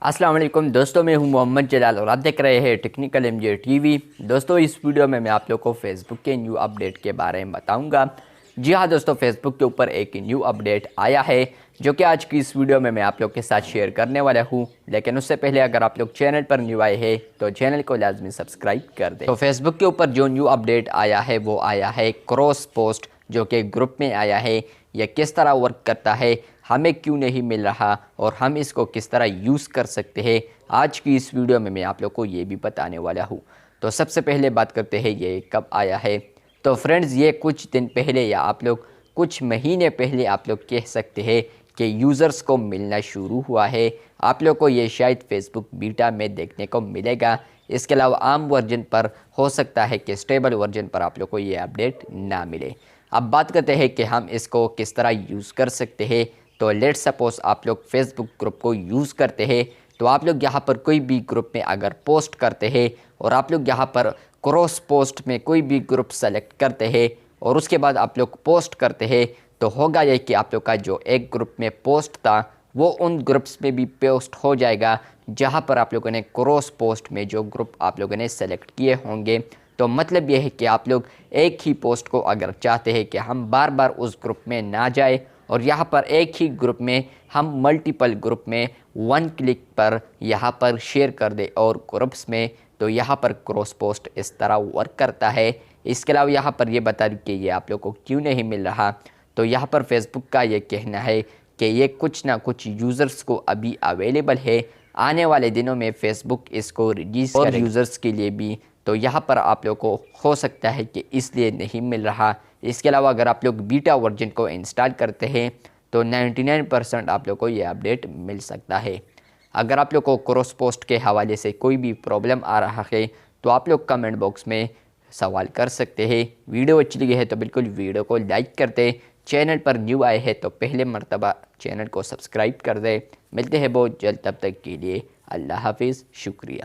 अस्सलाम वालेकुम दोस्तों, मैं हूं मोहम्मद जलाल और आप देख रहे हैं टेक्निकल एमजे टीवी। दोस्तों, इस वीडियो में मैं आप लोग को फेसबुक के न्यू अपडेट के बारे में बताऊंगा। जी हां दोस्तों, फेसबुक के ऊपर एक न्यू अपडेट आया है जो कि आज की इस वीडियो में मैं आप लोग के साथ शेयर करने वाला हूं। लेकिन उससे पहले अगर आप लोग चैनल पर न्यू आए हैं तो चैनल को लाजमी सब्सक्राइब कर दें। तो फेसबुक के ऊपर जो न्यू अपडेट आया है वो आया है क्रॉस पोस्ट, जो कि ग्रुप में आया है। यह किस तरह वर्क करता है, हमें क्यों नहीं मिल रहा और हम इसको किस तरह यूज़ कर सकते हैं, आज की इस वीडियो में मैं आप लोग को ये भी बताने वाला हूँ। तो सबसे पहले बात करते हैं ये कब आया है। तो फ्रेंड्स, ये कुछ दिन पहले या आप लोग कुछ महीने पहले आप लोग कह सकते हैं कि यूज़र्स को मिलना शुरू हुआ है। आप लोग को ये शायद फेसबुक बीटा में देखने को मिलेगा। इसके अलावा आम वर्जन पर हो सकता है कि स्टेबल वर्जन पर आप लोग को ये अपडेट ना मिले। अब बात करते हैं कि हम इसको किस तरह यूज़ कर सकते हैं। तो लेट्स सपोज आप लोग फेसबुक ग्रुप को यूज़ करते हैं, तो आप लोग यहाँ पर कोई भी ग्रुप में अगर पोस्ट करते हैं और आप लोग यहाँ पर क्रॉस पोस्ट में कोई भी ग्रुप सेलेक्ट करते हैं और उसके बाद आप लोग पोस्ट करते हैं, तो होगा ये कि आप लोग का जो एक ग्रुप में पोस्ट था वो उन ग्रुप्स में भी पोस्ट हो जाएगा जहाँ पर आप लोगों ने क्रॉस पोस्ट में जो ग्रुप आप लोगों ने सेलेक्ट किए होंगे। तो मतलब ये है कि आप लोग एक ही पोस्ट को अगर चाहते हैं कि हम बार बार उस ग्रुप में ना जाए और यहाँ पर एक ही ग्रुप में हम मल्टीपल ग्रुप में वन क्लिक पर यहाँ पर शेयर कर दे और ग्रुप्स में, तो यहाँ पर क्रॉस पोस्ट इस तरह वर्क करता है। इसके अलावा यहाँ पर ये बता दूँ कि ये आप लोग को क्यों नहीं मिल रहा। तो यहाँ पर फेसबुक का ये कहना है कि ये कुछ ना कुछ यूज़र्स को अभी अवेलेबल है, आने वाले दिनों में फेसबुक इसको रिलीज़ करेगा यूज़र्स के लिए भी। तो यहाँ पर आप लोग को हो सकता है कि इसलिए नहीं मिल रहा। इसके अलावा अगर आप लोग बीटा वर्जन को इंस्टॉल करते हैं तो 99% आप लोग को ये अपडेट मिल सकता है। अगर आप लोग को क्रॉस पोस्ट के हवाले से कोई भी प्रॉब्लम आ रहा है तो आप लोग कमेंट बॉक्स में सवाल कर सकते हैं। वीडियो अच्छी लगी है तो बिल्कुल वीडियो को लाइक कर दे। चैनल पर न्यू आए हैं तो पहले मर्तबा चैनल को सब्सक्राइब कर दे। मिलते हैं बहुत जल्द, तब तक के लिए अल्लाह हाफिज़, शुक्रिया।